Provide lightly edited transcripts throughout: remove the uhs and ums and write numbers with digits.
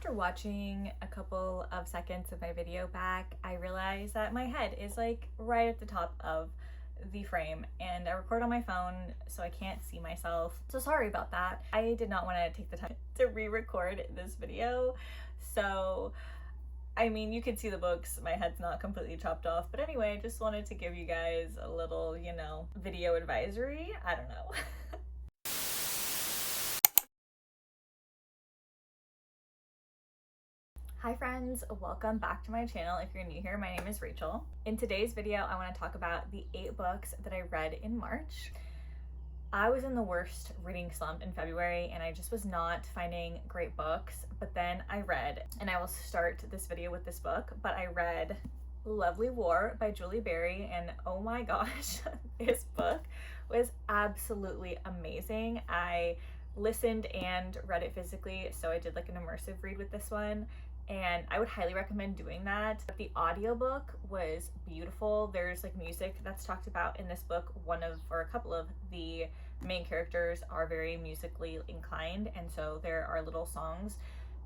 After watching a couple of seconds of my video back, I realized that my head is like right at the top of the frame and I record on my phone so I can't see myself. So sorry about that. I did not want to take the time to re-record this video. So I mean, you can see the books, my head's not completely chopped off, but anyway, I just wanted to give you guys a little, video advisory. I don't know. Hi friends, welcome back to my channel. If you're new here, my name is Rachel. In today's video, I want to talk about the 8 books that I read in March. I was in the worst reading slump in February and I just was not finding great books, but then I read, and I will start this video with this book, but I read Lovely War by Julie Berry, and oh my gosh, this book was absolutely amazing. I listened and read it physically, so I did like an immersive read with this one. And I would highly recommend doing that. The audiobook was beautiful. There's like music that's talked about in this book. A couple of the main characters are very musically inclined, and so there are little songs,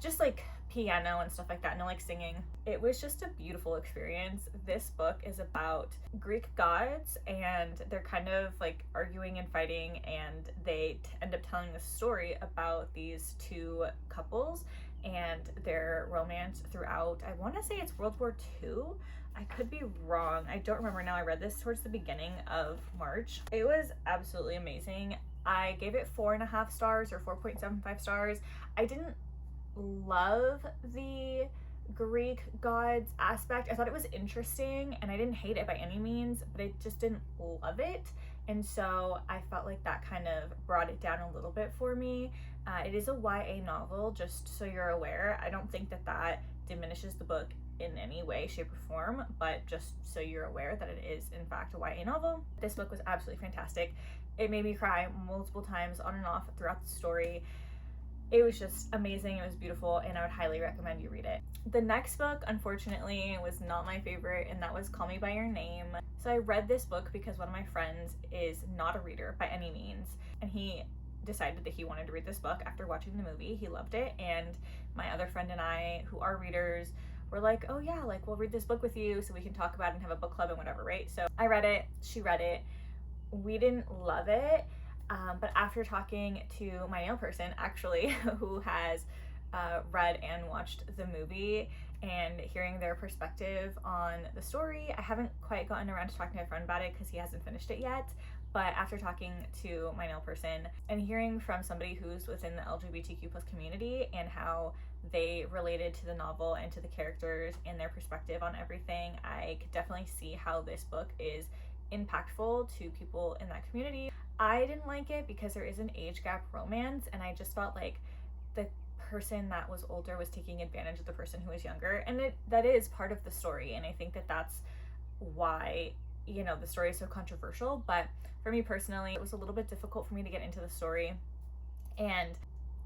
just like piano and stuff like that, no like singing. It was just a beautiful experience. This book is about Greek gods and they're kind of like arguing and fighting, and they end up telling the story about these 2 couples and their romance throughout, I want to say it's World War II. I could be wrong. I don't remember now. I read this towards the beginning of March. It was absolutely amazing. I gave it 4.5 stars or 4.75 stars. I didn't love the Greek gods aspect. I thought it was interesting and I didn't hate it by any means, but I just didn't love it. And so I felt like that kind of brought it down a little bit for me. It is a YA novel, just so you're aware. I don't think that that diminishes the book in any way, shape, or form, but just so you're aware that it is in fact a YA novel. This book was absolutely fantastic. It made me cry multiple times on and off throughout the story. It was just amazing. It was beautiful, and I would highly recommend you read it. The next book, unfortunately, was not my favorite, and that was Call Me By Your Name. So I read this book because one of my friends is not a reader by any means, and he decided that he wanted to read this book after watching the movie. He loved it, and my other friend and I, who are readers, were like, oh yeah, like we'll read this book with you so we can talk about it and have a book club and whatever, right? So I read it, she read it. We didn't love it. But after talking to my nail person, actually, who has read and watched the movie and hearing their perspective on the story, I haven't quite gotten around to talking to my friend about it because he hasn't finished it yet. But after talking to my nail person and hearing from somebody who's within the LGBTQ+ community and how they related to the novel and to the characters and their perspective on everything, I could definitely see how this book is impactful to people in that community. I didn't like it because there is an age gap romance, and I just felt like the person that was older was taking advantage of the person who was younger, and that is part of the story, and I think that that's why the story is so controversial. But for me personally, it was a little bit difficult for me to get into the story, and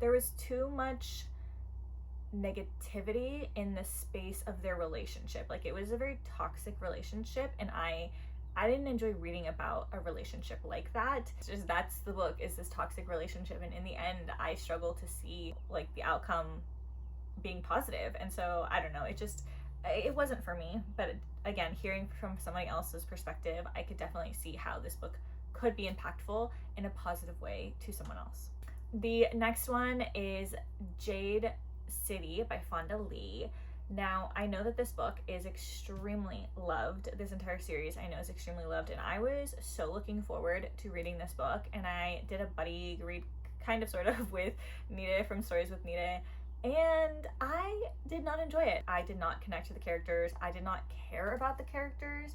there was too much negativity in the space of their relationship. Like, it was a very toxic relationship, and I didn't enjoy reading about a relationship like that. It's just, that's the book, is this toxic relationship, and in the end I struggle to see like the outcome being positive. And so I don't know, it wasn't for me. But again, hearing from somebody else's perspective, I could definitely see how this book could be impactful in a positive way to someone else. The next one is Jade City by Fonda. Now, I know that this book is extremely loved. This entire series I know is extremely loved, and I was so looking forward to reading this book, and I did a buddy read kind of sort of with Nita from Stories with Nita, and I did not enjoy it. I did not connect to the characters. I did not care about the characters,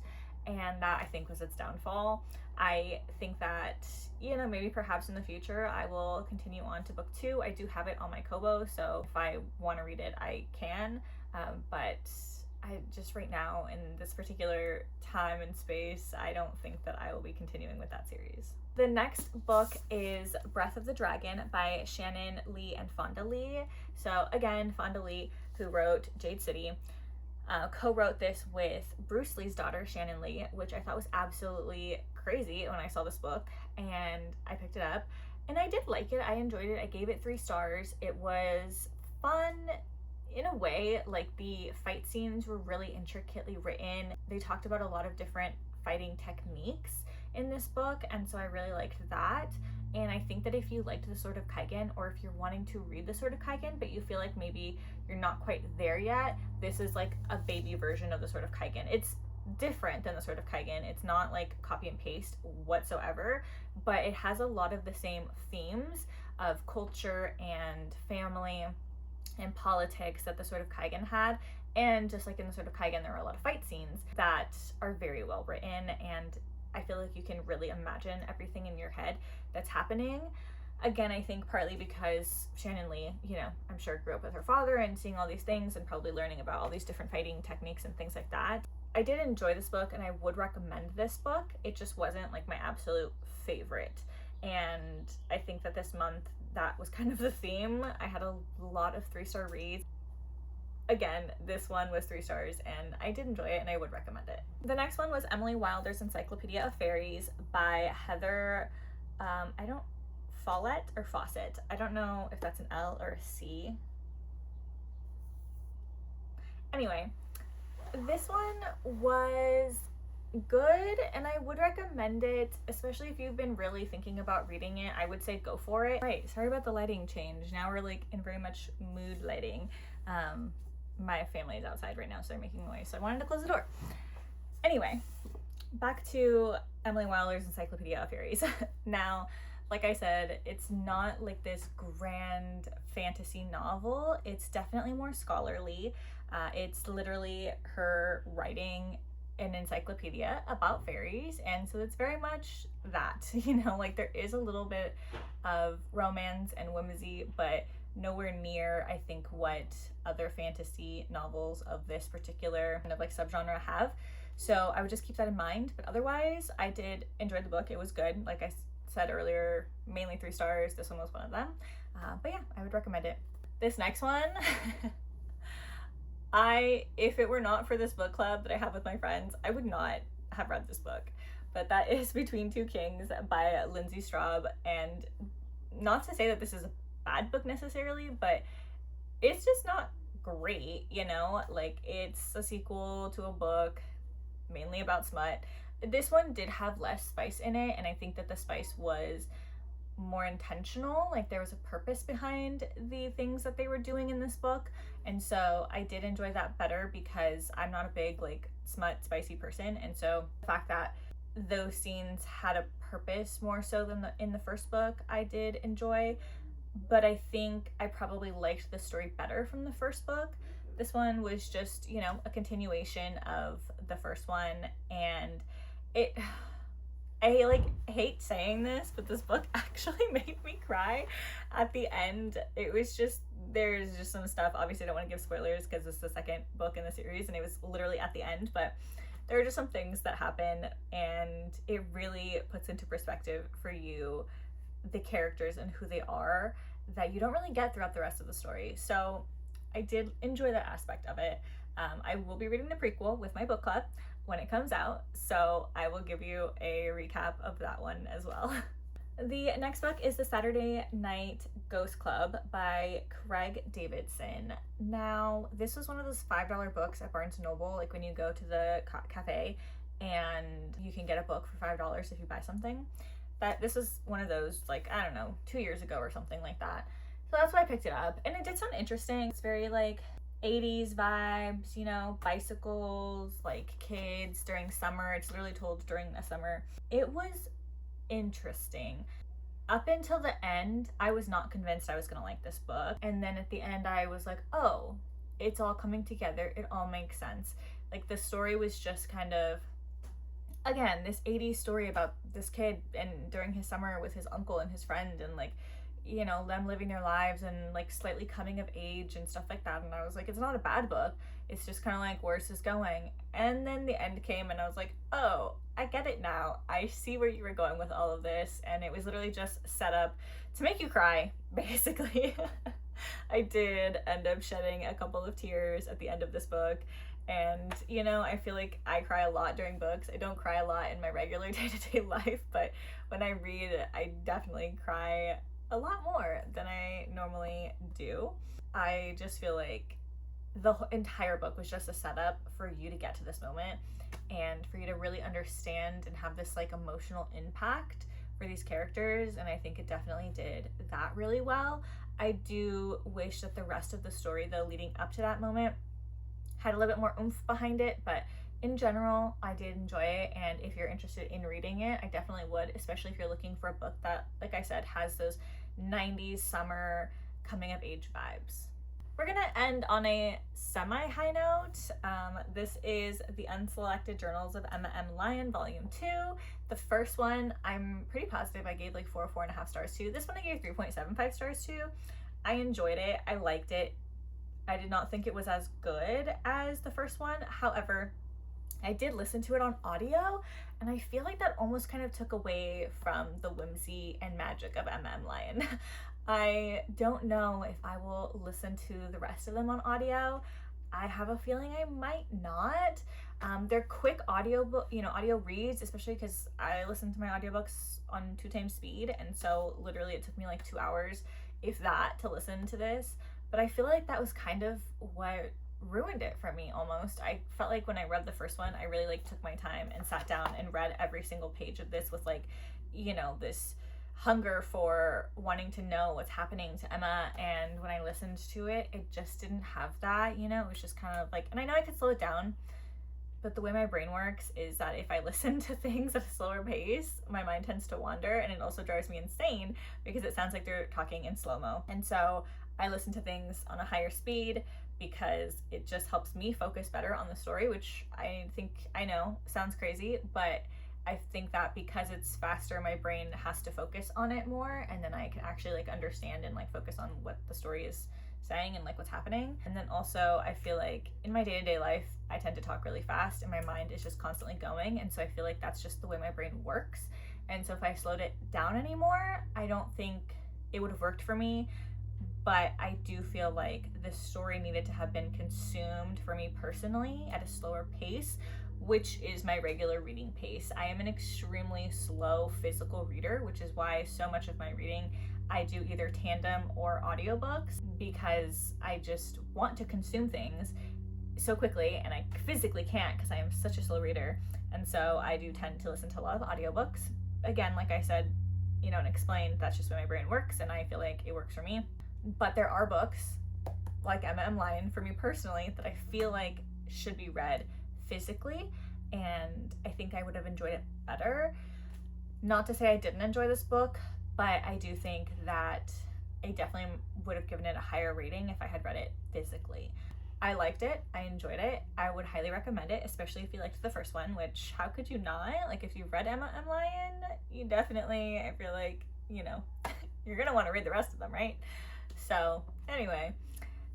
and that I think was its downfall. I think that, maybe perhaps in the future I will continue on to book 2. I do have it on my Kobo, so if I want to read it, I can. But I just, right now in this particular time and space, I don't think that I will be continuing with that series. The next book is Breath of the Dragon by Shannon Lee and Fonda Lee. So again, Fonda Lee, who wrote Jade City, co-wrote this with Bruce Lee's daughter, Shannon Lee, which I thought was absolutely crazy when I saw this book, and I picked it up and I did like it. I enjoyed it. I gave it 3 stars. It was fun. in a way, like the fight scenes were really intricately written. They talked about a lot of different fighting techniques in this book, and so I really liked that. And I think that if you liked The Sword of Kaigen, or if you're wanting to read The Sword of Kaigen but you feel like maybe you're not quite there yet, this is like a baby version of The Sword of Kaigen. It's different than The Sword of Kaigen. It's not like copy and paste whatsoever, but it has a lot of the same themes of culture and family and politics that The Sword of Kaigen had. And just like in The Sword of Kaigen, there are a lot of fight scenes that are very well written, and I feel like you can really imagine everything in your head that's happening. Again, I think partly because Shannon Lee, you know, I'm sure grew up with her father and seeing all these things and probably learning about all these different fighting techniques and things like that. I did enjoy this book and I would recommend this book. It just wasn't like my absolute favorite. And I think that this month that was kind of the theme. I had a lot of 3-star reads. Again, this one was 3 stars and I did enjoy it and I would recommend it. The next one was Emily Wilder's Encyclopedia of Faeries by Heather, Follett or Fawcett. I don't know if that's an L or a C. Anyway, this one was good and I would recommend it, especially if you've been really thinking about reading it. I would say go for it. Right, sorry about the lighting change. Now we're like in very much mood lighting. My family is outside right now, so they're making noise, so I wanted to close the door. Anyway, back to Emily Wilder's Encyclopedia of Faeries. Now, like I said, it's not like this grand fantasy novel. It's definitely more scholarly. It's literally her writing an encyclopedia about fairies, and so it's very much that, you know, like there is a little bit of romance and whimsy, but nowhere near, I think, what other fantasy novels of this particular kind of like subgenre have. So I would just keep that in mind. But otherwise, I did enjoy the book. It was good. Like I said earlier, mainly 3 stars. This one was one of them. But yeah, I would recommend it. This next one, if it were not for this book club that I have with my friends, I would not have read this book. But that is Between Two Kings by Lindsey Straub. And not to say that this is a bad book necessarily, but it's just not great, you know? Like, it's a sequel to a book mainly about smut. This one did have less spice in it, and I think that the spice was more intentional. Like, there was a purpose behind the things that they were doing in this book, and so I did enjoy that better because I'm not a big like smut spicy person, and so the fact that those scenes had a purpose more so than in the first book, I did enjoy. But I think I probably liked the story better from the first book. This one was just, you know, a continuation of the first one, and I hate saying this, but this book actually made me cry at the end. It was just, there's just some stuff, obviously I don't want to give spoilers because it's the second book in the series and it was literally at the end, but there are just some things that happen and it really puts into perspective for you the characters and who they are that you don't really get throughout the rest of the story. So I did enjoy that aspect of it. I will be reading the prequel with my book club when it comes out, so I will give you a recap of that one as well. The next book is The Saturday Night Ghost Club by Craig Davidson. Now, this was one of those $5 books at Barnes & Noble, like when you go to the cafe and you can get a book for $5 if you buy something. This was one of those, like, I don't know, 2 years ago or something like that. So that's why I picked it up, and it did sound interesting. It's very like 80s vibes, you know, bicycles, like kids during summer. It's literally told during the summer. It was interesting. Up until the end, I was not convinced I was gonna like this book. And then at the end, I was like, oh, it's all coming together. It all makes sense. Like, the story was just kind of, again, this 80s story about this kid and during his summer with his uncle and his friend and like, you know, them living their lives and like slightly coming of age and stuff like that. And I was like, it's not a bad book. It's just kind of like, where's this going? And then the end came and I was like, oh, I get it now. I see where you were going with all of this. And it was literally just set up to make you cry, basically. I did end up shedding a couple of tears at the end of this book. And, you know, I feel like I cry a lot during books. I don't cry a lot in my regular day-to-day life, but when I read, I definitely cry a lot more than I normally do. I just feel like the entire book was just a setup for you to get to this moment and for you to really understand and have this like emotional impact for these characters, and I think it definitely did that really well. I do wish that the rest of the story, though, leading up to that moment had a little bit more oomph behind it, but in general, I did enjoy it, and if you're interested in reading it, I definitely would, especially if you're looking for a book that, like I said, has those 90s summer coming of age vibes. We're gonna end on a semi-high note. This is the Unselected Journals of Emma M. Lyon, Volume 2. The first one, I'm pretty positive I gave like 4.5 stars to. This one I gave 3.75 stars to. I enjoyed it. I liked it. I did not think it was as good as the first one. However, I did listen to it on audio, and I feel like that almost kind of took away from the whimsy and magic of Emma M. Lyon. I don't know if I will listen to the rest of them on audio. I have a feeling I might not. They're quick audio reads, especially because I listen to my audiobooks on 2 times speed, and so literally it took me like 2 hours, if that, to listen to this. But I feel like that was kind of what ruined it for me almost. I felt like when I read the first one, I really like took my time and sat down and read every single page of this with like, you know, this hunger for wanting to know what's happening to Emma. And when I listened to it, it just didn't have that, you know. It was just kind of like, and I know I could slow it down, but the way my brain works is that if I listen to things at a slower pace, my mind tends to wander, and it also drives me insane because it sounds like they're talking in slow-mo. And so I listen to things on a higher speed because it just helps me focus better on the story, which I know sounds crazy, but I think that because it's faster, my brain has to focus on it more, and then I can actually like understand and like focus on what the story is saying and like what's happening. And then also I feel like in my day-to-day life, I tend to talk really fast and my mind is just constantly going, and so I feel like that's just the way my brain works. And so if I slowed it down anymore, I don't think it would have worked for me. But I do feel like the story needed to have been consumed for me personally at a slower pace, which is my regular reading pace. I am an extremely slow physical reader, which is why so much of my reading I do either tandem or audiobooks, because I just want to consume things so quickly and I physically can't because I am such a slow reader. And so I do tend to listen to a lot of audiobooks. Again, like I said, you know, and explained, that's just the way my brain works, and I feel like it works for me. But there are books like Emma M. Lyon for me personally that I feel like should be read physically, and I think I would have enjoyed it better. Not to say I didn't enjoy this book, but I do think that I definitely would have given it a higher rating if I had read it physically. I liked it. I enjoyed it. I would highly recommend it, especially if you liked the first one, which how could you not? Like, if you've read Emma M. Lyon, you definitely, I feel like, you know, you're gonna want to read the rest of them, right? So anyway,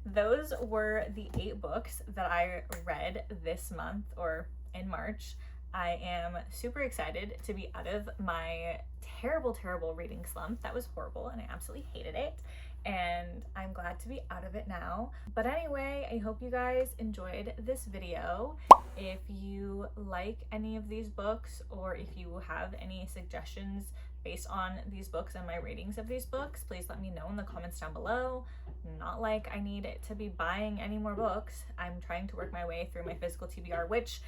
those were the 8 books that I read this month, or in March. I am super excited to be out of my terrible reading slump. That was horrible and I absolutely hated it, and I'm glad to be out of it now. But anyway, I hope you guys enjoyed this video. If you like any of these books, or if you have any suggestions based on these books and my ratings of these books, please let me know in the comments down below. Not like I need to be buying any more books. I'm trying to work my way through my physical TBR, which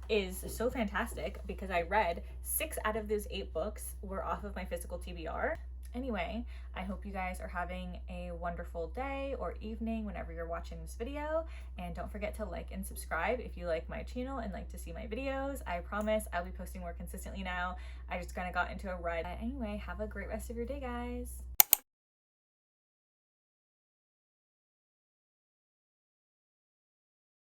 is so fantastic because I read 6 out of those 8 books were off of my physical TBR. Anyway, I hope you guys are having a wonderful day or evening whenever you're watching this video, and don't forget to like and subscribe if you like my channel and like to see my videos. I promise I'll be posting more consistently now. I just kind of got into a rut. Anyway, have a great rest of your day, guys.